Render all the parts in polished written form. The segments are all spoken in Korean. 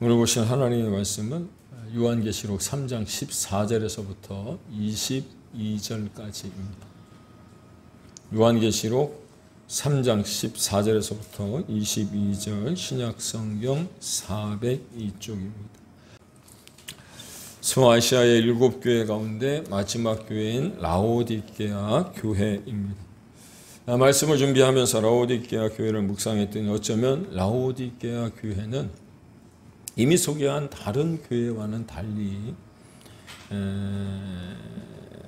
오늘 보신 하나님의 말씀은 요한계시록 3장 14절에서부터 22절까지입니다. 요한계시록 3장 14절에서부터 22절 신약성경 402쪽입니다. 소아시아의 7교회 가운데 마지막 교회인 라오디게아 교회입니다. 말씀을 준비하면서 라오디게아 교회를 묵상했더니 어쩌면 라오디게아 교회는 이미 소개한 다른 교회와는 달리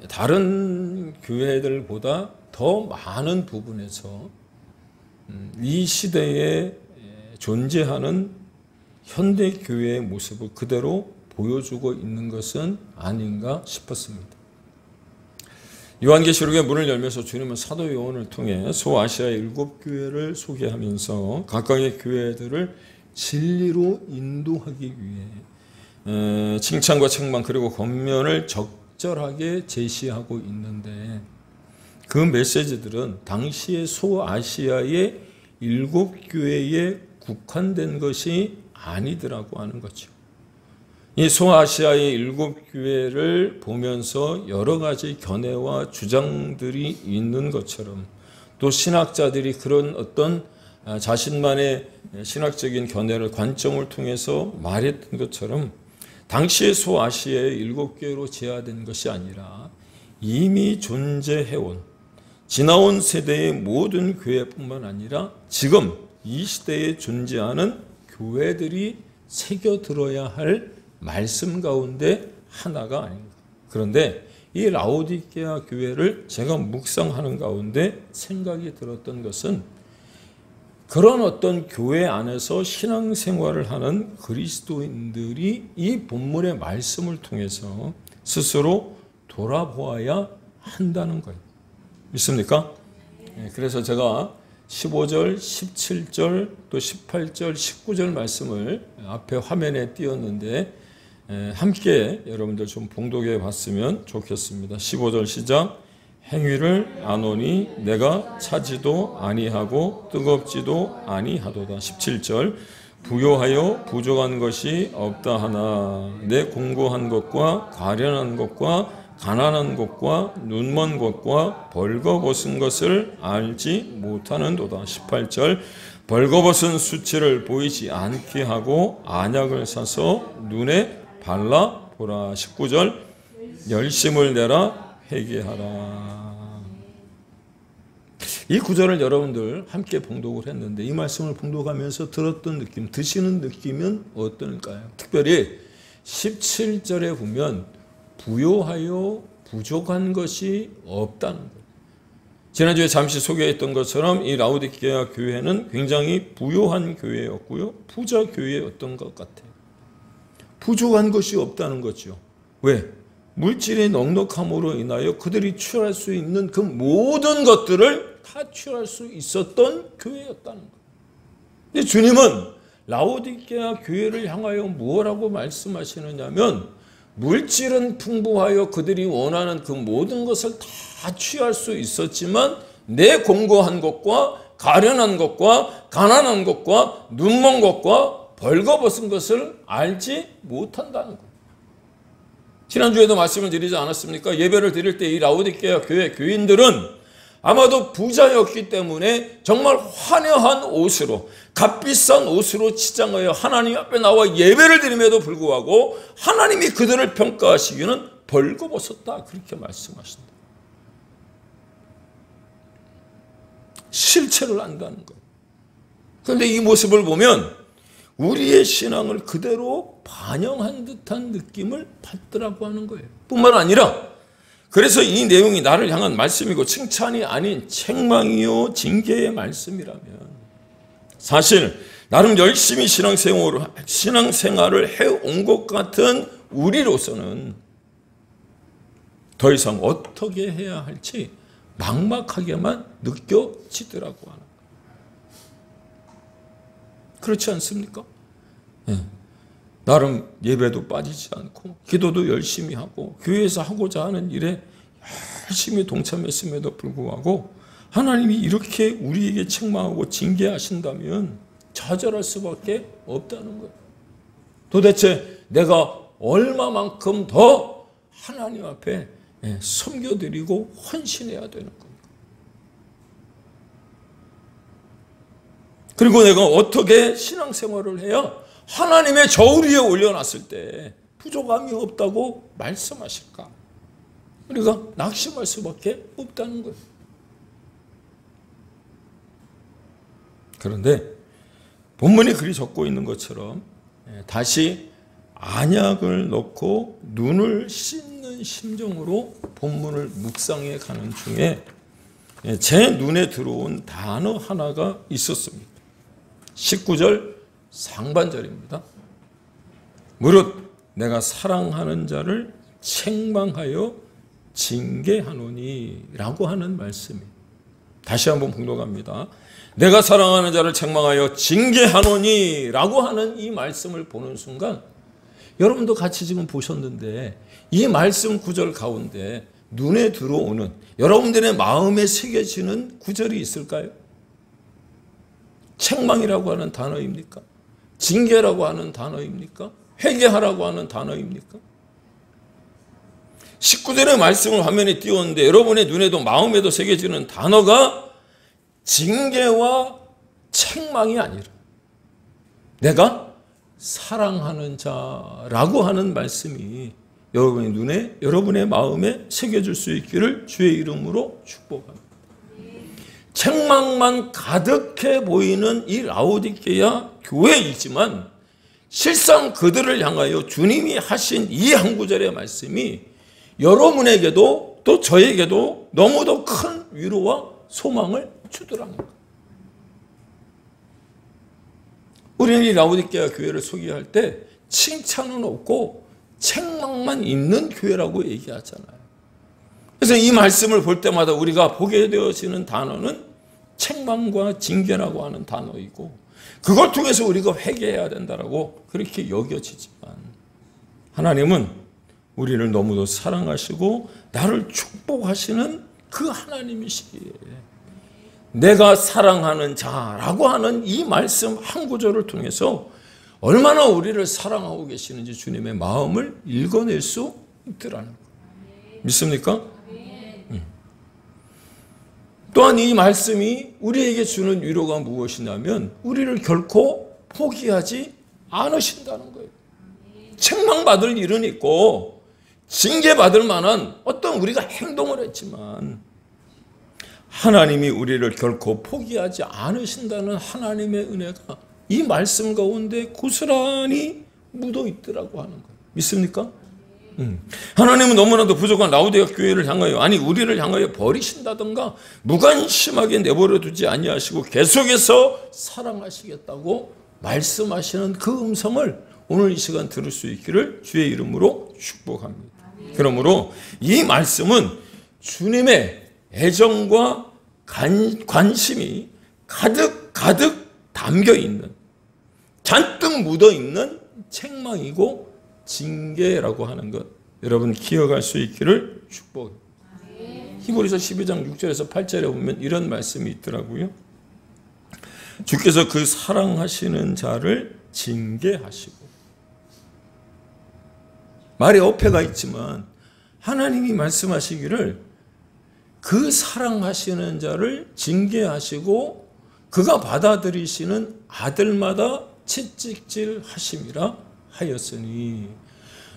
다른 교회들보다 더 많은 부분에서 이 시대에 존재하는 현대 교회의 모습을 그대로 보여주고 있는 것은 아닌가 싶었습니다. 요한계시록의 문을 열면서 주님은 사도 요한을 통해 소아시아의 7교회를 소개하면서 각각의 교회들을 진리로 인도하기 위해 칭찬과 책망 그리고 권면을 적절하게 제시하고 있는데 그 메시지들은 당시의 소아시아의 7교회에 국한된 것이 아니더라고 하는 거죠. 이 소아시아의 7교회를 보면서 여러 가지 견해와 주장들이 있는 것처럼 또 신학자들이 그런 어떤 자신만의 신학적인 견해를 관점을 통해서 말했던 것처럼 당시의 소아시아의 7교회로 제한된 것이 아니라 이미 존재해온 지나온 세대의 모든 교회뿐만 아니라 지금 이 시대에 존재하는 교회들이 새겨들어야 할 말씀 가운데 하나가 아닌가. 그런데 이 라오디게아 교회를 제가 묵상하는 가운데 생각이 들었던 것은 그런 어떤 교회 안에서 신앙생활을 하는 그리스도인들이 이 본문의 말씀을 통해서 스스로 돌아보아야 한다는 거예요. 믿습니까? 그래서 제가 15절, 17절, 또 18절, 19절 말씀을 앞에 화면에 띄웠는데 함께 여러분들 좀 봉독해 봤으면 좋겠습니다. 15절 시작. 행위를 아노니 내가 차지도 아니하고 뜨겁지도 아니하도다. 17절 부요하여 부족한 것이 없다 하나 내 공고한 것과 가련한 것과 가난한 것과 눈먼 것과 벌거벗은 것을 알지 못하는도다. 18절 벌거벗은 수치를 보이지 않게 하고 안약을 사서 눈에 발라보라. 19절 열심을 내라 회개하라. 이 구절을 여러분들 함께 봉독을 했는데 이 말씀을 봉독하면서 들었던 느낌, 드시는 느낌은 어떨까요? 특별히 17절에 보면 부요하여 부족한 것이 없다는 거예요. 지난주에 잠시 소개했던 것처럼 이 라오디게아 교회는 굉장히 부요한 교회였고요. 부자 교회였던 것 같아요. 부족한 것이 없다는 거죠. 왜? 물질의 넉넉함으로 인하여 그들이 취할 수 있는 그 모든 것들을 다 취할 수 있었던 교회였다는 거예요. 근데 주님은 라오디게아 교회를 향하여 무엇라고 말씀하시느냐면 물질은 풍부하여 그들이 원하는 그 모든 것을 다 취할 수 있었지만 내 공고한 것과 가련한 것과 가난한 것과 눈먼 것과 벌거벗은 것을 알지 못한다는 거예요. 지난주에도 말씀을 드리지 않았습니까? 예배를 드릴 때 이 라오디게아 교회 교인들은 아마도 부자였기 때문에 정말 화려한 옷으로 값비싼 옷으로 치장하여 하나님 앞에 나와 예배를 드림에도 불구하고 하나님이 그들을 평가하시기는 벌거벗었다 그렇게 말씀하신다. 실체를 안다는 거예요. 그런데 이 모습을 보면 우리의 신앙을 그대로 반영한 듯한 느낌을 받더라고 하는 거예요. 뿐만 아니라 그래서 이 내용이 나를 향한 말씀이고 칭찬이 아닌 책망이요 징계의 말씀이라면 사실 나름 열심히 신앙생활을 해온 것 같은 우리로서는 더 이상 어떻게 해야 할지 막막하게만 느껴지더라고 하는 거예요. 그렇지 않습니까? 나름 예배도 빠지지 않고 기도도 열심히 하고 교회에서 하고자 하는 일에 열심히 동참했음에도 불구하고 하나님이 이렇게 우리에게 책망하고 징계하신다면 좌절할 수밖에 없다는 거예요. 도대체 내가 얼마만큼 더 하나님 앞에 섬겨드리고 헌신해야 되는 겁니까? 그리고 내가 어떻게 신앙생활을 해야 하나님의 저울 위에 올려놨을 때 부족함이 없다고 말씀하실까? 우리가 낙심할 수밖에 없다는 거예요. 그런데 본문이 글이 적고 있는 것처럼 다시 안약을 넣고 눈을 씻는 심정으로 본문을 묵상해 가는 중에 제 눈에 들어온 단어 하나가 있었습니다. 19절 상반절입니다. 무릇 내가 사랑하는 자를 책망하여 징계하노니 라고 하는 말씀이, 다시 한번 봉독합니다. 내가 사랑하는 자를 책망하여 징계하노니 라고 하는 이 말씀을 보는 순간, 여러분도 같이 지금 보셨는데 이 말씀 구절 가운데 눈에 들어오는, 여러분들의 마음에 새겨지는 구절이 있을까요? 책망이라고 하는 단어입니까? 징계라고 하는 단어입니까? 회개하라고 하는 단어입니까? 19절의 말씀을 화면에 띄웠는데 여러분의 눈에도 마음에도 새겨지는 단어가 징계와 책망이 아니라 내가 사랑하는 자라고 하는 말씀이 여러분의 눈에, 여러분의 마음에 새겨질 수 있기를 주의 이름으로 축복합니다. 책망만 가득해 보이는 이 라오디게아 교회이지만 실상 그들을 향하여 주님이 하신 이 한 구절의 말씀이 여러분에게도 또 저에게도 너무도 큰 위로와 소망을 주더랍니다. 우리는 이 라오디게아 교회를 소개할 때 칭찬은 없고 책망만 있는 교회라고 얘기하잖아요. 그래서 이 말씀을 볼 때마다 우리가 보게 되어지는 단어는 책망과 징계라고 하는 단어이고, 그걸 통해서 우리가 회개해야 된다라고 그렇게 여겨지지만, 하나님은 우리를 너무도 사랑하시고 나를 축복하시는 그 하나님이시기에 내가 사랑하는 자라고 하는 이 말씀 한 구절을 통해서 얼마나 우리를 사랑하고 계시는지 주님의 마음을 읽어낼 수 있더라는 거예요. 믿습니까? 또한 이 말씀이 우리에게 주는 위로가 무엇이냐면 우리를 결코 포기하지 않으신다는 거예요. 책망받을 일은 있고 징계받을 만한 어떤 우리가 행동을 했지만 하나님이 우리를 결코 포기하지 않으신다는 하나님의 은혜가 이 말씀 가운데 고스란히 묻어 있더라고 하는 거예요. 믿습니까? 하나님은 너무나도 부족한 라오디게아 교회를 향하여, 아니 우리를 향하여 버리신다든가 무관심하게 내버려 두지 아니하시고 계속해서 사랑하시겠다고 말씀하시는 그 음성을 오늘 이 시간 들을 수 있기를 주의 이름으로 축복합니다. 그러므로 이 말씀은 주님의 애정과 관심이 가득 담겨 있는, 잔뜩 묻어 있는 책망이고 징계라고 하는 것, 여러분 기억할 수 있기를 축복합니다. 히브리서 12장 6절에서 8절에 보면 이런 말씀이 있더라고요. 주께서 그 사랑하시는 자를 징계하시고, 말에 어폐가 있지만 하나님이 말씀하시기를 그 사랑하시는 자를 징계하시고 그가 받아들이시는 아들마다 채찍질 하심이라 하였으니,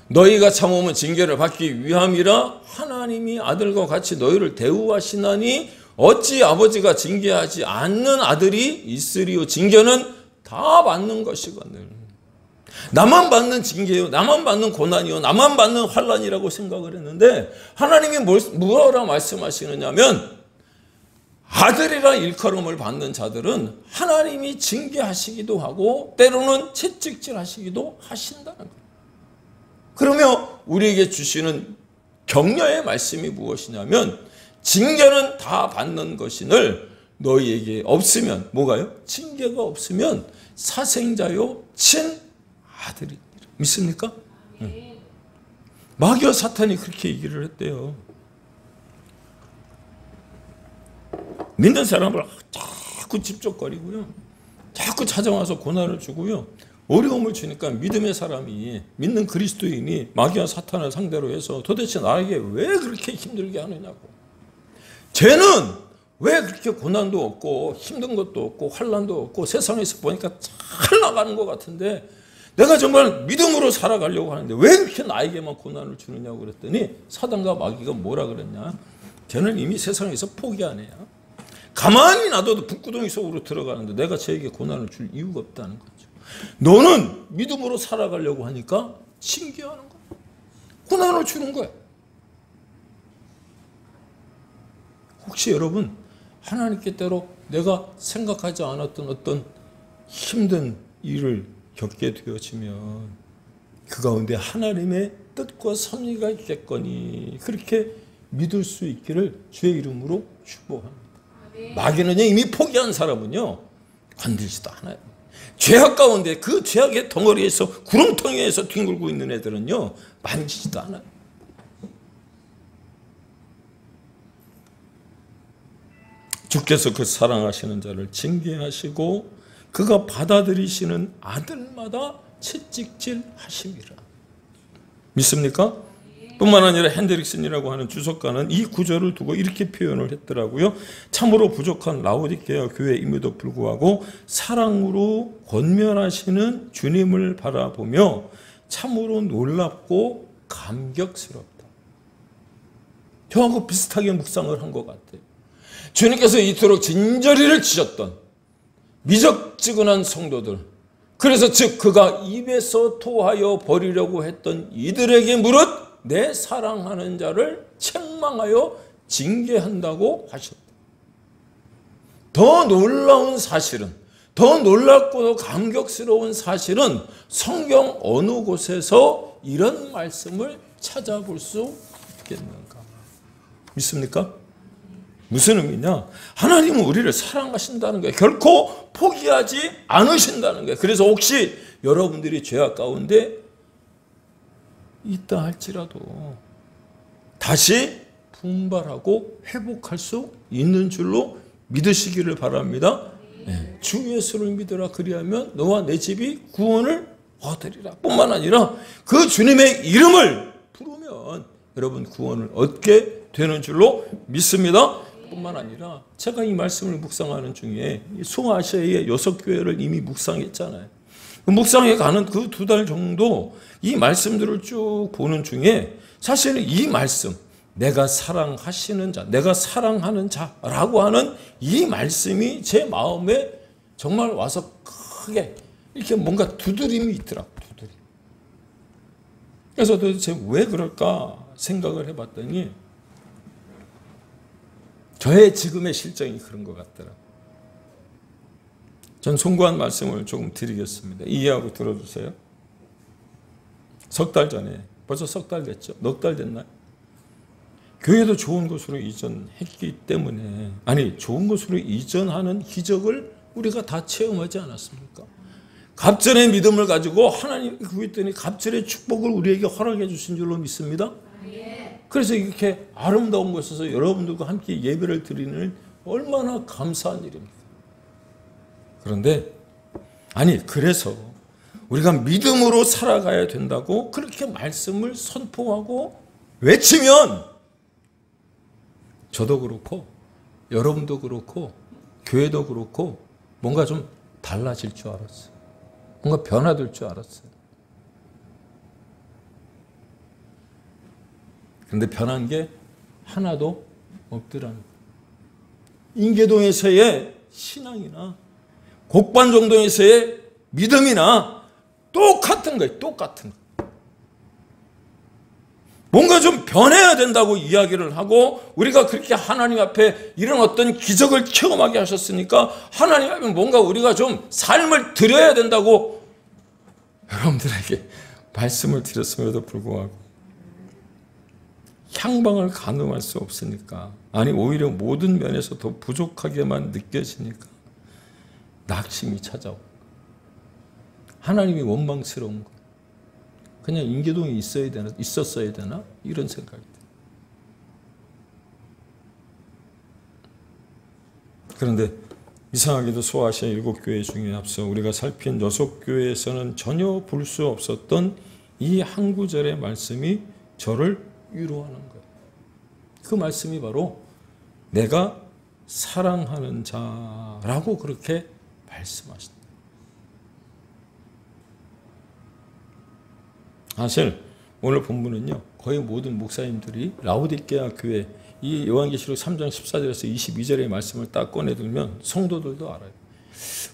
너희가 참으면 징계를 받기 위함이라 하나님이 아들과 같이 너희를 대우하시나니 어찌 아버지가 징계하지 않는 아들이 있으리요. 징계는 다 받는 것이거늘. 나만 받는 징계요, 나만 받는 고난이요, 나만 받는 환난이라고 생각을 했는데 하나님이 뭐라 말씀하시느냐면 아들이라 일컬음을 받는 자들은 하나님이 징계하시기도 하고 때로는 채찍질 하시기도 하신다는 거예요. 그러면 우리에게 주시는 격려의 말씀이 무엇이냐면 징계는 다 받는 것이늘 너희에게 없으면, 뭐가요? 징계가 없으면 사생자요 친 아들이니라. 믿습니까? 마귀와 사탄이 그렇게 얘기를 했대요. 믿는 사람을 자꾸 집적거리고요, 자꾸 찾아와서 고난을 주고요, 어려움을 주니까 믿음의 사람이, 믿는 그리스도인이 마귀와 사탄을 상대로 해서 도대체 나에게 왜 그렇게 힘들게 하느냐고. 쟤는 왜 그렇게 고난도 없고 힘든 것도 없고 환난도 없고 세상에서 보니까 잘 나가는 것 같은데 내가 정말 믿음으로 살아가려고 하는데 왜 그렇게 나에게만 고난을 주느냐고 그랬더니 사단과 마귀가 뭐라 그랬냐. 쟤는 이미 세상에서 포기한 애야. 가만히 놔둬도 북구덩이 속으로 들어가는데 내가 쟤에게 고난을 줄 이유가 없다는 거죠. 너는 믿음으로 살아가려고 하니까 징계하는 거야. 고난을 주는 거야. 혹시 여러분 하나님께 때로 내가 생각하지 않았던 어떤 힘든 일을 겪게 되어지면 그 가운데 하나님의 뜻과 섭리가 있겠거니 그렇게 믿을 수 있기를 주의 이름으로 축복합니다. 마귀는 이미 포기한 사람은요 건들지도 않아요. 죄악 가운데 그 죄악의 덩어리에서 구렁텅이에서 뒹굴고 있는 애들은요 만지지도 않아요. 주께서 그 사랑하시는 자를 징계하시고 그가 받아들이시는 아들마다 채찍질 하심이라. 믿습니까? 뿐만 아니라 핸드릭슨이라고 하는 주석가는 이 구절을 두고 이렇게 표현을 했더라고요. 참으로 부족한 라오디게아 교회임에도 불구하고 사랑으로 권면하시는 주님을 바라보며 참으로 놀랍고 감격스럽다. 저하고 비슷하게 묵상을 한 것 같아요. 주님께서 이토록 진저리를 치셨던 미적지근한 성도들, 그래서 즉 그가 입에서 토하여 버리려고 했던 이들에게 무릇 내 사랑하는 자를 책망하여 징계한다고 하셨다. 더 놀라운 사실은, 더 놀랍고 감격스러운 사실은 성경 어느 곳에서 이런 말씀을 찾아볼 수 있겠는가? 믿습니까? 무슨 의미냐? 하나님은 우리를 사랑하신다는 거예요. 결코 포기하지 않으신다는 거예요. 그래서 혹시 여러분들이 죄악 가운데 있다 할지라도 다시 분발하고 회복할 수 있는 줄로 믿으시기를 바랍니다. 네. 주 예수를 믿으라 그리하면 너와 내 집이 구원을 얻으리라. 뿐만 아니라 그 주님의 이름을 부르면 여러분 구원을 얻게 되는 줄로 믿습니다. 뿐만 아니라 제가 이 말씀을 묵상하는 중에 소아시아의 6교회를 이미 묵상했잖아요. 묵상에 가는 그 2달 정도 이 말씀들을 쭉 보는 중에 사실은 이 말씀, 내가 사랑하시는 자, 내가 사랑하는 자라고 하는 이 말씀이 제 마음에 정말 와서 크게 이렇게 뭔가 두드림이 있더라고요. 두드림. 그래서 도대체 왜 그럴까 생각을 해봤더니 저의 지금의 실정이 그런 것 같더라고요. 전 송구한 말씀을 조금 드리겠습니다. 이해하고 들어주세요. 석 달 전에, 벌써 석 달 됐죠? 넉 달 됐나요? 교회도 좋은 곳으로 이전했기 때문에, 아니 좋은 곳으로 이전하는 기적을 우리가 다 체험하지 않았습니까? 갑절의 믿음을 가지고 하나님 구했더니 갑절의 축복을 우리에게 허락해 주신 줄로 믿습니다. 그래서 이렇게 아름다운 곳에서 여러분들과 함께 예배를 드리는 얼마나 감사한 일입니다. 그런데 그래서 우리가 믿음으로 살아가야 된다고 그렇게 말씀을 선포하고 외치면 저도 그렇고 여러분도 그렇고 교회도 그렇고 뭔가 좀 달라질 줄 알았어요. 뭔가 변화될 줄 알았어요. 그런데 변한 게 하나도 없더라는 거예요. 인계동에서의 신앙이나 곡반정동에서의 믿음이나 똑같은 거예요. 똑같은 거. 뭔가 좀 변해야 된다고 이야기를 하고 우리가 그렇게 하나님 앞에 이런 어떤 기적을 체험하게 하셨으니까 하나님 앞에 뭔가 우리가 좀 삶을 드려야 된다고 여러분들에게 말씀을 드렸음에도 불구하고 향방을 가늠할 수 없으니까, 오히려 모든 면에서 더 부족하게만 느껴지니까 낙심이 찾아오고 하나님이 원망스러운 거. 그냥 인계동이 있었어야 되나? 이런 생각이 들어요. 그런데 이상하게도 소아시아 7교회 중에 앞서 우리가 살핀 6교회에서는 전혀 볼 수 없었던 이 한 구절의 말씀이 저를 위로하는 거예요. 그 말씀이 바로 내가 사랑하는 자라고 그렇게 말씀하신다. 사실 오늘 본문은요, 거의 모든 목사님들이 라오디게아 교회 이 요한계시록 3장 14절에서 22절의 말씀을 딱 꺼내들면 성도들도 알아요.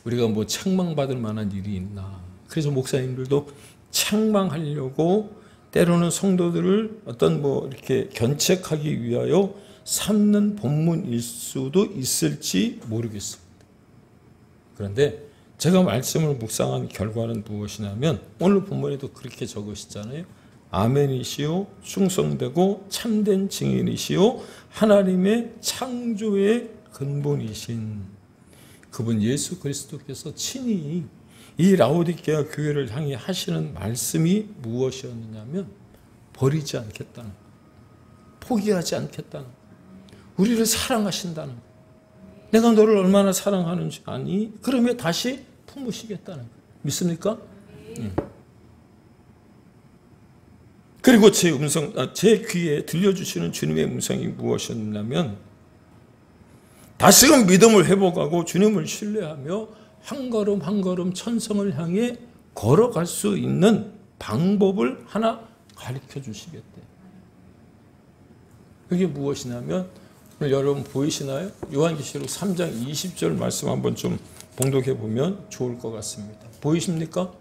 우리가 뭐 책망받을 만한 일이 있나. 그래서 목사님들도 책망하려고 때로는 성도들을 어떤 뭐 이렇게 견책하기 위하여 삼는 본문일 수도 있을지 모르겠습니다. 그런데 제가 말씀을 묵상한 결과는 무엇이냐면 오늘 본문에도 그렇게 적으시잖아요. 아멘이시오, 충성되고 참된 증인이시오, 하나님의 창조의 근본이신 그분 예수 그리스도께서 친히 이 라오디게아 교회를 향해 하시는 말씀이 무엇이었느냐면 버리지 않겠다는, 포기하지 않겠다는, 우리를 사랑하신다는, 내가 너를 얼마나 사랑하는지 아니? 그러면 다시 품으시겠다는, 믿습니까? 그리고 제 귀에 들려주시는 주님의 음성이 무엇이었냐면 다시금 믿음을 회복하고 주님을 신뢰하며 한 걸음 한 걸음 천성을 향해 걸어갈 수 있는 방법을 하나 가르쳐 주시겠대. 그게 무엇이냐면 오늘 여러분 보이시나요? 요한계시록 3장 20절 말씀 한번 좀 봉독해 보면 좋을 것 같습니다. 보이십니까?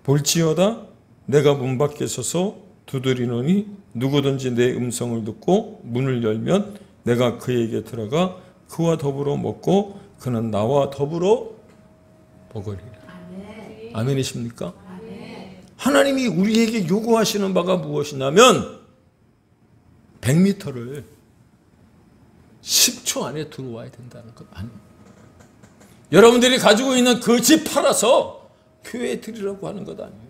볼지어다 내가 문 밖에 서서 두드리노니 누구든지 내 음성을 듣고 문을 열면 내가 그에게 들어가 그와 더불어 먹고 그는 나와 더불어 먹으리라. 아멘이십니까? 하나님이 우리에게 요구하시는 바가 무엇이냐면 100m를 10초 안에 들어와야 된다는 것 아니에요. 여러분들이 가지고 있는 그 집 팔아서 교회에 드리라고 하는 것 아니에요.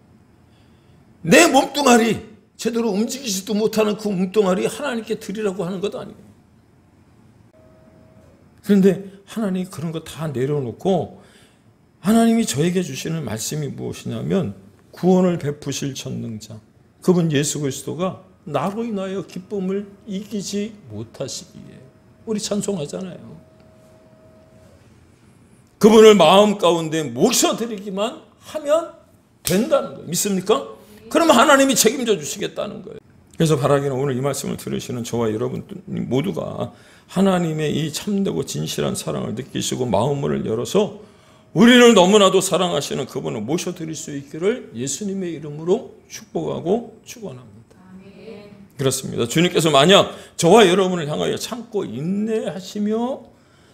내 몸뚱아리 제대로 움직이지도 못하는 그 몸뚱아리 하나님께 드리라고 하는 것 아니에요. 그런데 하나님이 그런 거 다 내려놓고 하나님이 저에게 주시는 말씀이 무엇이냐면 구원을 베푸실 전능자 그분 예수 그리스도가 나로 인하여 기쁨을 이기지 못하시기에 우리 찬송하잖아요. 그분을 마음 가운데 모셔드리기만 하면 된다는 거예요. 믿습니까? 그러면 하나님이 책임져 주시겠다는 거예요. 그래서 바라기는 오늘 이 말씀을 들으시는 저와 여러분 모두가 하나님의 이 참되고 진실한 사랑을 느끼시고 마음을 열어서 우리를 너무나도 사랑하시는 그분을 모셔드릴 수 있기를 예수님의 이름으로 축복하고 축원합니다. 그렇습니다. 주님께서 만약 저와 여러분을 향하여 참고 인내하시며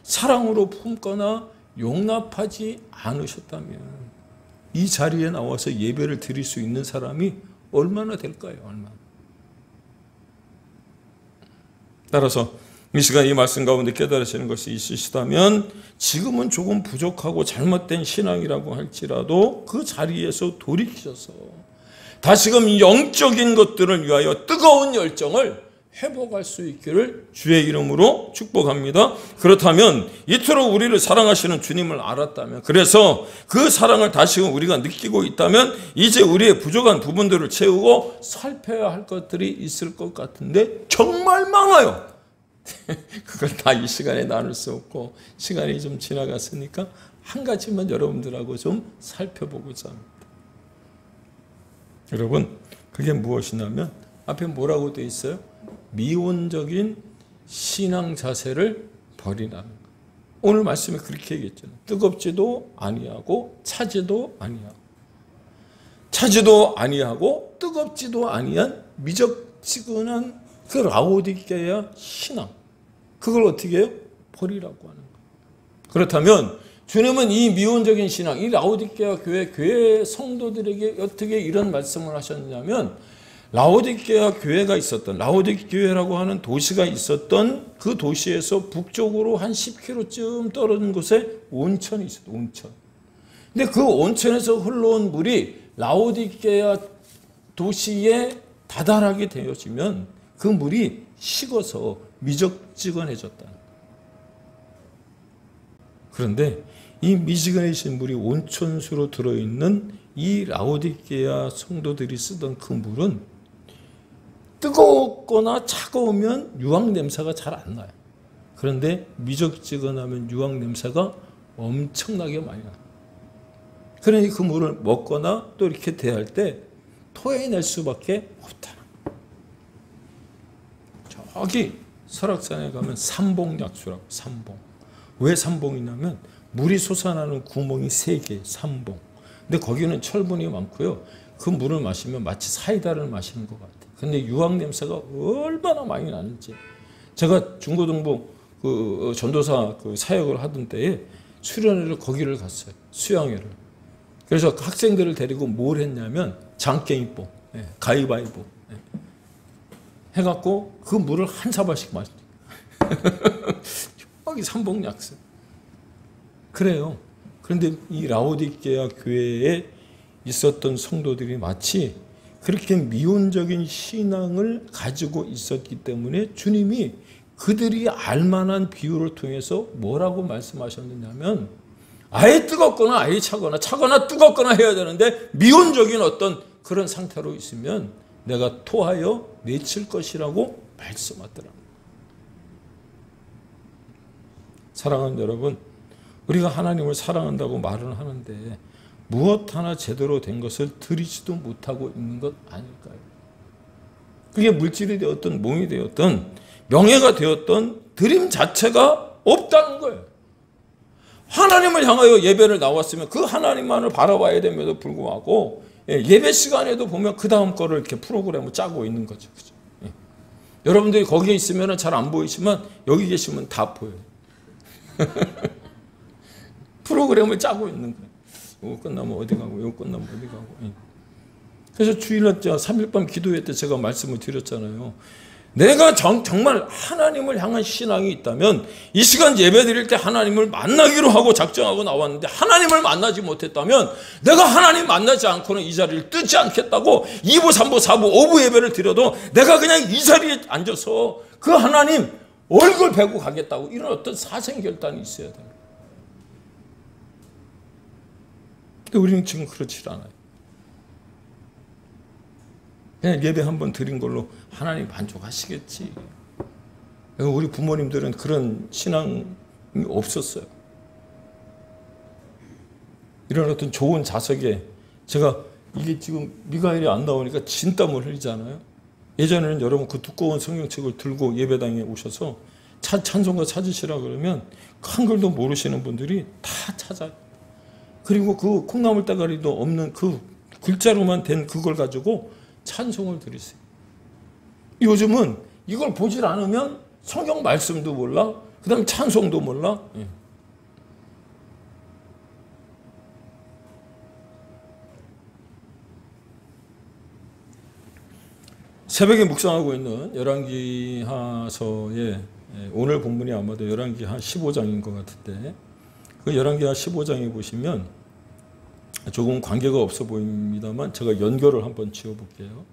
사랑으로 품거나 용납하지 않으셨다면 이 자리에 나와서 예배를 드릴 수 있는 사람이 얼마나 될까요? 얼마나. 따라서 이 시간 이 말씀 가운데 깨달으시는 것이 있으시다면 지금은 조금 부족하고 잘못된 신앙이라고 할지라도 그 자리에서 돌이키셔서 다시금 영적인 것들을 위하여 뜨거운 열정을 회복할 수 있기를 주의 이름으로 축복합니다. 그렇다면 이토록 우리를 사랑하시는 주님을 알았다면 그래서 그 사랑을 다시금 우리가 느끼고 있다면 이제 우리의 부족한 부분들을 채우고 살펴야 할 것들이 있을 것 같은데 정말 많아요. 그걸 다 이 시간에 나눌 수 없고 시간이 좀 지나갔으니까 한 가지만 여러분들하고 좀 살펴보고자 합니다. 여러분 그게 무엇이냐면 앞에 뭐라고 되어 있어요? 미온적인 신앙 자세를 버리라는 것. 오늘 말씀에 그렇게 얘기했잖아요. 뜨겁지도 아니하고 차지도 아니하고 차지도 아니하고 뜨겁지도 아니한 미적지근한 그 라오디게아 신앙 그걸 어떻게 해요? 버리라고 하는 것. 그렇다면 주님은 이 미온적인 신앙, 이 라오디게아 교회 성도들에게 어떻게 이런 말씀을 하셨냐면 라오디게아 교회가 있었던 라오디게아라고 하는 도시가 있었던 그 도시에서 북쪽으로 한 10km쯤 떨어진 곳에 온천이 있어요. 온천. 근데 그 온천에서 흘러온 물이 라오디게아 도시에 다다르게 되어지면 그 물이 식어서 미적지근해졌다. 그런데 이 미지근해진 물이 온천수로 들어있는 이 라오디게아 성도들이 쓰던 그 물은 뜨겁거나 차가우면 유황 냄새가 잘 안 나요. 그런데 미적지근하면 유황 냄새가 엄청나게 많이 나요. 그러니 그 물을 먹거나 또 이렇게 대할 때 토해낼 수밖에 없다. 저기 설악산에 가면 삼봉약수라고. 삼봉. 왜 삼봉이냐면 물이 솟아나는 구멍이 3개, 삼봉. 근데 거기는 철분이 많고요. 그 물을 마시면 마치 사이다를 마시는 것 같아요. 근데 유황 냄새가 얼마나 많이 나는지. 제가 중고등부 그 전도사 그 사역을 하던 때에 수련회를 거기를 갔어요. 수양회를. 그래서 학생들을 데리고 뭘 했냐면 장깽이뽀, 가위바위보 해갖고 그 물을 한 사발씩 마셨어요. 여기 삼봉약수. 그래요. 그런데 이 라오디게아 교회에 있었던 성도들이 마치 그렇게 미온적인 신앙을 가지고 있었기 때문에 주님이 그들이 알만한 비유를 통해서 뭐라고 말씀하셨느냐면 아예 뜨겁거나 아예 차거나 뜨겁거나 해야 되는데 미온적인 어떤 그런 상태로 있으면 내가 토하여 내칠 것이라고 말씀하더라. 사랑하는 여러분, 우리가 하나님을 사랑한다고 말은 하는데 무엇 하나 제대로 된 것을 드리지도 못하고 있는 것 아닐까요? 그게 물질이 되었던 몸이 되었던 명예가 되었던 드림 자체가 없다는 거예요. 하나님을 향하여 예배를 나왔으면 그 하나님만을 바라봐야 됨에도 불구하고 예배 시간에도 보면 그 다음 거를 이렇게 프로그램을 짜고 있는 거죠. 그죠? 여러분들이 거기에 있으면 잘 안 보이지만 여기 계시면 다 보여요. 프로그램을 짜고 있는 거예요. 이거 끝나면 어디 가고 이거 끝나면 어디 가고. 그래서 주일날 3일 밤 기도회 때 제가 말씀을 드렸잖아요. 내가 정말 하나님을 향한 신앙이 있다면 이 시간 예배 드릴 때 하나님을 만나기로 하고 작정하고 나왔는데 하나님을 만나지 못했다면 내가 하나님 만나지 않고는 이 자리를 뜨지 않겠다고 2부, 3부, 4부, 5부 예배를 드려도 내가 그냥 이 자리에 앉아서 그 하나님 얼굴 뵈고 가겠다고 이런 어떤 사생결단이 있어야 돼요. 근데 우리는 지금 그렇지 않아요. 그냥 예배 한번 드린 걸로 하나님 만족하시겠지. 우리 부모님들은 그런 신앙이 없었어요. 이런 어떤 좋은 자석에 제가 이게 지금 미가엘이 안 나오니까 진땀을 흘리잖아요. 예전에는 여러분 그 두꺼운 성경책을 들고 예배당에 오셔서 찬송가 찾으시라 그러면 한글도 모르시는 분들이 다 찾아요. 그리고 그 콩나물 따가리도 없는 그 글자로만 된 그걸 가지고 찬송을 드리세요. 요즘은 이걸 보질 않으면 성경 말씀도 몰라, 그 다음에 찬송도 몰라. 새벽에 묵상하고 있는 열왕기하서의 오늘 본문이 아마도 열왕기하 15장인 것 같은데 그 열왕기하 15장에 보시면 조금 관계가 없어 보입니다만 제가 연결을 한번 지어볼게요.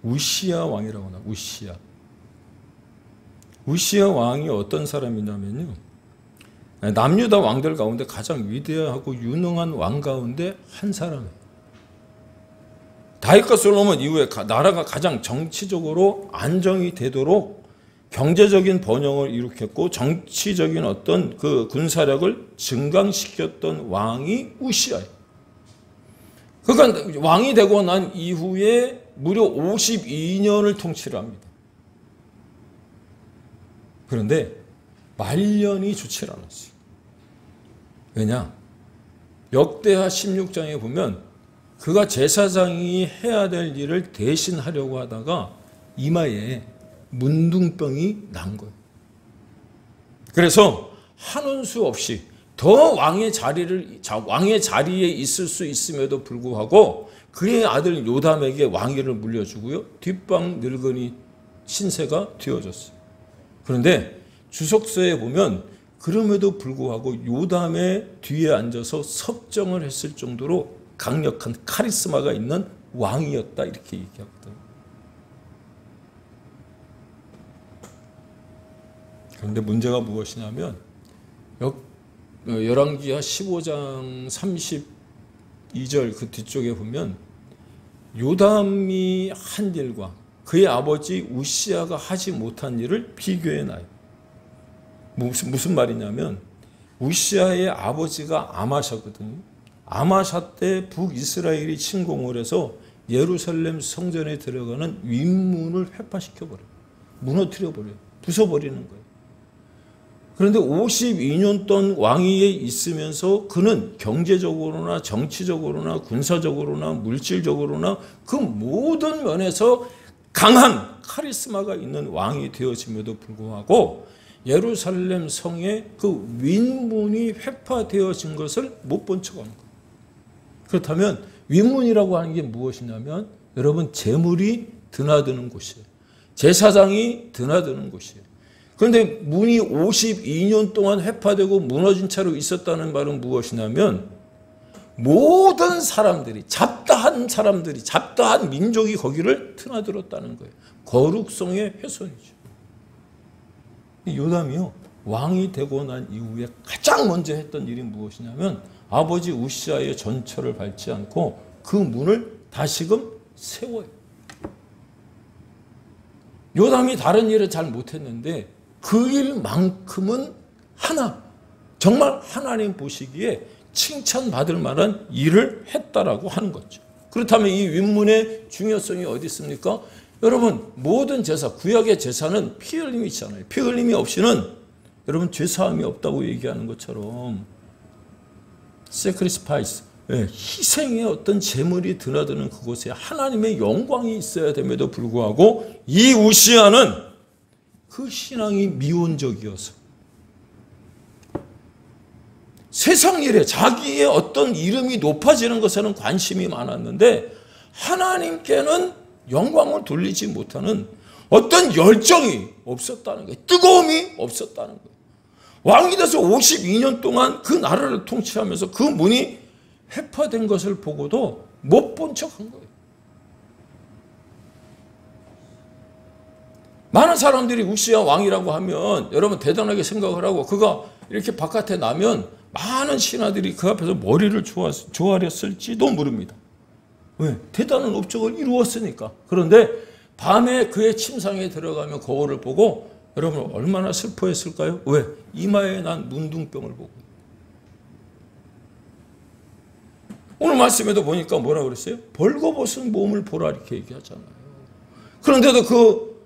우시야 왕이라고 나와요. 우시야 왕이 어떤 사람이냐면요. 남유다 왕들 가운데 가장 위대하고 유능한 왕 가운데 한 사람이에요. 다윗과 솔로몬 이후에 나라가 가장 정치적으로 안정이 되도록 경제적인 번영을 일으켰고 정치적인 어떤 그 군사력을 증강시켰던 왕이 우시야예요. 그러니까 왕이 되고 난 이후에 무려 52년을 통치를 합니다. 그런데 말년이 좋지 않았어요. 왜냐? 역대하 16장에 보면 그가 제사장이 해야 될 일을 대신하려고 하다가 이마에 문둥병이 난 거예요. 그래서 한운 수 없이 더 왕의 자리에 있을 수 있음에도 불구하고 그의 아들 요담에게 왕위를 물려주고요. 뒷방 늙은이 신세가 되어졌어요. 그런데 주석서에 보면 그럼에도 불구하고 요담의 뒤에 앉아서 섭정을 했을 정도로 강력한 카리스마가 있는 왕이었다 이렇게 얘기하거든요. 그런데 문제가 무엇이냐면 열왕기하 15장 32절 그 뒤쪽에 보면 요담이 한 일과 그의 아버지 우시아가 하지 못한 일을 비교해 놔요. 무슨 말이냐면 우시아의 아버지가 아마샤거든요. 아마샤 때 북이스라엘이 침공을 해서 예루살렘 성전에 들어가는 윗문을 회파시켜버려요. 무너뜨려버려요. 부숴버리는 거예요. 그런데 52년 동안 왕위에 있으면서 그는 경제적으로나 정치적으로나 군사적으로나 물질적으로나 그 모든 면에서 강한 카리스마가 있는 왕이 되어짐에도 불구하고 예루살렘 성의 그 윗문이 회파되어진 것을 못 본 척한 거예요. 그렇다면 윗문이라고 하는 게 무엇이냐면 여러분 재물이 드나드는 곳이에요. 제사장이 드나드는 곳이에요. 그런데 문이 52년 동안 회파되고 무너진 채로 있었다는 말은 무엇이냐면 모든 사람들이 잡다한 민족이 거기를 드나들었다는 거예요. 거룩성의 훼손이죠. 요담이요 왕이 되고 난 이후에 가장 먼저 했던 일이 무엇이냐면 아버지 우시아의 전처를 밟지 않고 그 문을 다시금 세워요. 요담이 다른 일을 잘 못했는데 그 일만큼은 정말 하나님 보시기에 칭찬받을 만한 일을 했다라고 하는 거죠. 그렇다면 이 윗문의 중요성이 어디 있습니까? 여러분 모든 제사, 구약의 제사는 피 흘림이 있잖아요. 피 흘림이 없이는 여러분 죄사함이 없다고 얘기하는 것처럼 sacrifice, 희생의 어떤 제물이 드나드는 그곳에 하나님의 영광이 있어야 됨에도 불구하고 이 우시아는 그 신앙이 미온적이어서 세상 일에 자기의 어떤 이름이 높아지는 것에는 관심이 많았는데 하나님께는 영광을 돌리지 못하는 어떤 열정이 없었다는 거예요. 뜨거움이 없었다는 거예요. 왕이 돼서 52년 동안 그 나라를 통치하면서 그 문이 회파된 것을 보고도 못 본 척한 거예요. 많은 사람들이 우시아 왕이라고 하면 여러분 대단하게 생각을 하고 그가 이렇게 바깥에 나면 많은 신하들이 그 앞에서 머리를 조아렸을지도 모릅니다. 왜? 대단한 업적을 이루었으니까. 그런데 밤에 그의 침상에 들어가면 거울을 보고 여러분 얼마나 슬퍼했을까요? 왜? 이마에 난 문둥병을 보고. 오늘 말씀에도 보니까 뭐라 그랬어요? 벌거벗은 몸을 보라 이렇게 얘기하잖아요. 그런데도 그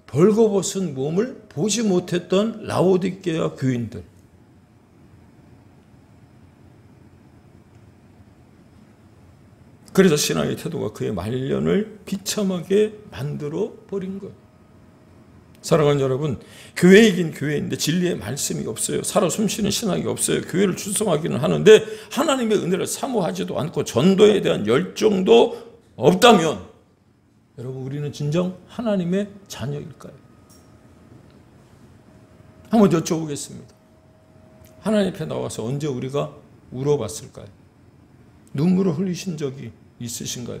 벌거벗은 몸을 보지 못했던 라오디게아 교인들. 그래서 신앙의 태도가 그의 말년을 비참하게 만들어 버린 거예요. 사랑하는 여러분, 교회이긴 교회인데 진리의 말씀이 없어요. 살아 숨쉬는 신앙이 없어요. 교회를 출석하기는 하는데 하나님의 은혜를 사모하지도 않고 전도에 대한 열정도 없다면 여러분 우리는 진정 하나님의 자녀일까요? 한번 여쭤보겠습니다. 하나님 앞에 나와서 언제 우리가 울어봤을까요? 눈물을 흘리신 적이 있으신가요?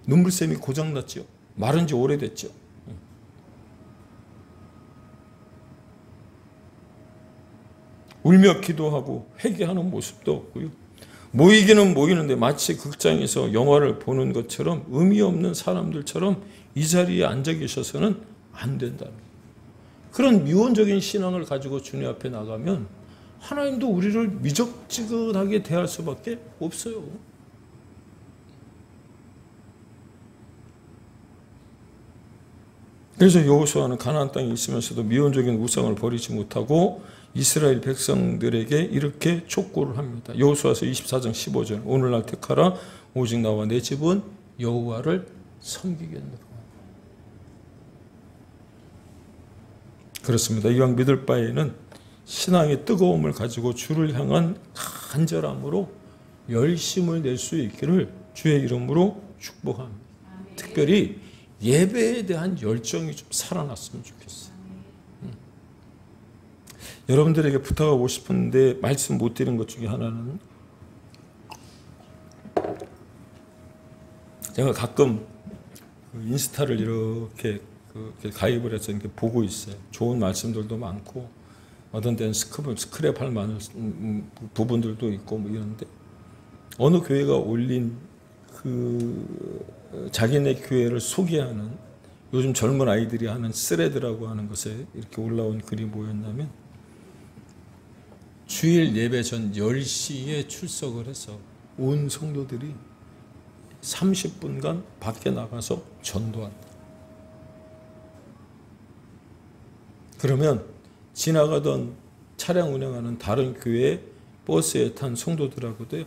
눈물샘이 고장났죠. 마른 지 오래됐죠. 울며 기도하고 회개하는 모습도 없고요. 모이기는 모이는데 마치 극장에서 영화를 보는 것처럼 의미 없는 사람들처럼 이 자리에 앉아 계셔서는 안 된다는 거예요. 그런 미온적인 신앙을 가지고 주님 앞에 나가면 하나님도 우리를 미적지근하게 대할 수밖에 없어요. 그래서 여호수아는 가나안 땅에 있으면서도 미온적인 우상을 버리지 못하고 이스라엘 백성들에게 이렇게 촉구를 합니다. 여호수아서 24장 15절 오늘날 택하라 오직 나와 내 집은 여호와를 섬기겠노라. 그렇습니다. 이왕 믿을 바에는 신앙의 뜨거움을 가지고 주를 향한 간절함으로 열심을 낼 수 있기를 주의 이름으로 축복합니다. 특별히 예배에 대한 열정이 좀 살아났으면 좋겠어요. 여러분들에게 부탁하고 싶은데 말씀 못 드린 것 중에 하나는 제가 가끔 인스타를 이렇게 가입을 해서 이렇게 보고 있어요. 좋은 말씀들도 많고 어떤 데는 스크랩 할 만한 부분들도 있고 뭐 이런데, 어느 교회가 올린 그 자기네 교회를 소개하는, 요즘 젊은 아이들이 하는 스레드라고 하는 것에 이렇게 올라온 글이 뭐였냐면, 주일 예배 전 10시에 출석을 해서 온 성도들이 30분간 밖에 나가서 전도한다. 그러면 지나가던 차량 운행하는 다른 교회 버스에 탄 성도들하고도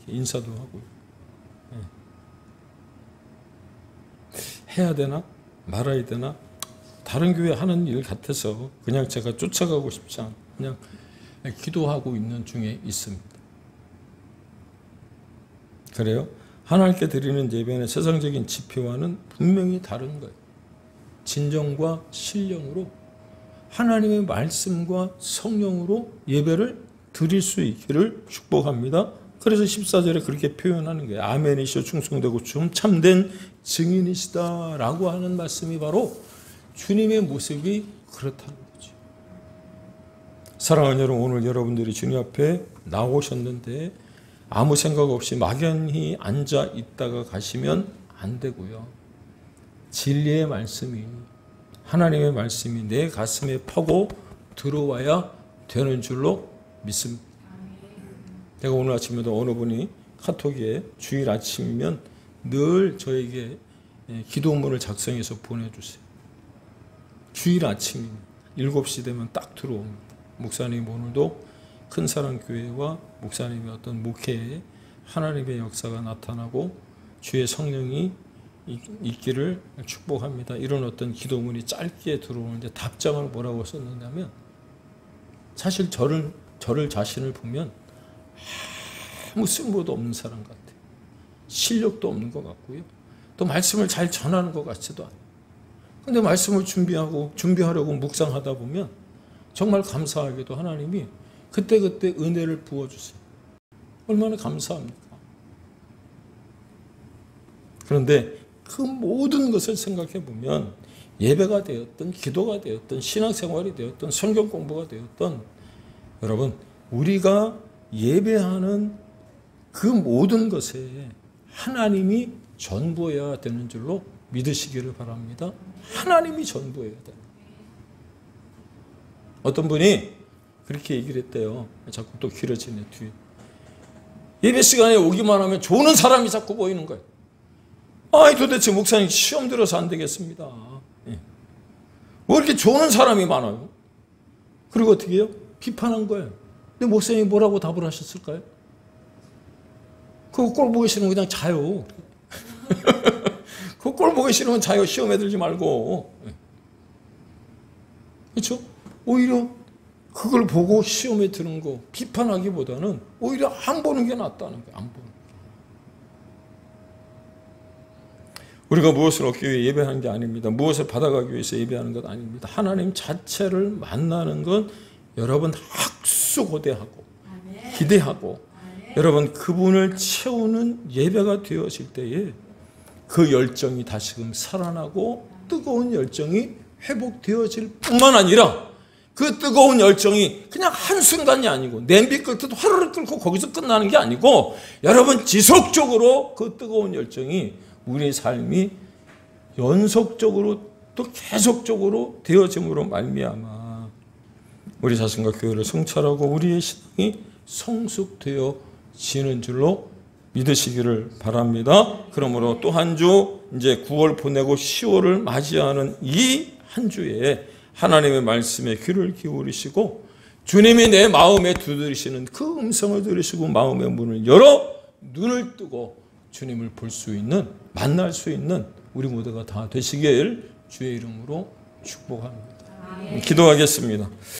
인사도 하고요. 해야 되나 말아야 되나, 다른 교회 하는 일 같아서 그냥 제가 쫓아가고 싶지 않고 그냥 기도하고 있는 중에 있습니다. 그래요? 하나님께 드리는 예배는 세상적인 지표와는 분명히 다른 거예요. 진정과 신령으로 하나님의 말씀과 성령으로 예배를 드릴 수 있기를 축복합니다. 그래서 14절에 그렇게 표현하는 거예요. 아멘이시오 충성되고 참된 증인이시다 라고 하는 말씀이 바로 주님의 모습이 그렇다는 거죠. 사랑하는 여러분, 오늘 여러분들이 주님 앞에 나오셨는데 아무 생각 없이 막연히 앉아 있다가 가시면 안 되고요. 진리의 말씀이, 하나님의 말씀이 내 가슴에 파고 들어와야 되는 줄로 믿습니다. 제가 오늘 아침에도 어느 분이 카톡에 주일 아침이면 늘 저에게 기도문을 작성해서 보내주세요. 주일 아침이면 7시 되면 딱 들어옵니다. 목사님 오늘도 큰사랑교회와 목사님의 어떤 목회에 하나님의 역사가 나타나고 주의 성령이 있기를 축복합니다. 이런 어떤 기도문이 짧게 들어오는데 답장을 뭐라고 썼느냐면, 사실 저를 자신을 보면 아무 쓸모도 없는 사람 같아요. 실력도 없는 것 같고요. 또 말씀을 잘 전하는 것 같지도 않아요. 그런데 말씀을 준비하려고 묵상하다 보면 정말 감사하게도 하나님이 그때그때 은혜를 부어주세요. 얼마나 감사합니까? 그런데 그 모든 것을 생각해 보면 예배가 되었든 기도가 되었든 신앙생활이 되었든 성경 공부가 되었든, 여러분 우리가 예배하는 그 모든 것에 하나님이 전부여야 되는 줄로 믿으시기를 바랍니다. 하나님이 전부여야 돼요. 어떤 분이 그렇게 얘기를 했대요. 자꾸 또 길어지네 뒤에. 예배 시간에 오기만 하면 조는 사람이 자꾸 보이는 거예요. 아이 도대체 목사님 시험 들어서 안 되겠습니다. 왜 이렇게 조는 사람이 많아요? 그리고 어떻게 해요? 비판한 거예요. 근데 목사님이 뭐라고 답을 하셨을까요? 그거 꼴 보기 싫으면 그냥 자요. 그거 꼴 보기 싫으면 자요. 시험에 들지 말고. 그렇죠? 오히려 그걸 보고 시험에 드는 거 비판하기보다는 오히려 안 보는 게 낫다는 거예요. 안 보는 게. 우리가 무엇을 얻기 위해 예배하는 게 아닙니다. 무엇을 받아가기 위해서 예배하는 것 아닙니다. 하나님 자체를 만나는 건 여러분 학수고대하고 기대하고 여러분 그분을 채우는 예배가 되어질 때에 그 열정이 다시금 살아나고 뜨거운 열정이 회복되어질 뿐만 아니라, 그 뜨거운 열정이 그냥 한순간이 아니고 냄비 끓듯 화르르 끓고 거기서 끝나는 게 아니고, 여러분 지속적으로 그 뜨거운 열정이 우리의 삶이 연속적으로 또 계속적으로 되어짐으로 말미암아 우리 자신과 교회를 성찰하고 우리의 신앙이 성숙되어지는 줄로 믿으시기를 바랍니다. 그러므로 또 한 주 이제 9월 보내고 10월을 맞이하는 이 한 주에 하나님의 말씀에 귀를 기울이시고 주님이 내 마음에 두드리시는 그 음성을 들으시고 마음의 문을 열어 눈을 뜨고 주님을 볼 수 있는, 만날 수 있는 우리 모두가 다 되시길 주의 이름으로 축복합니다. 기도하겠습니다.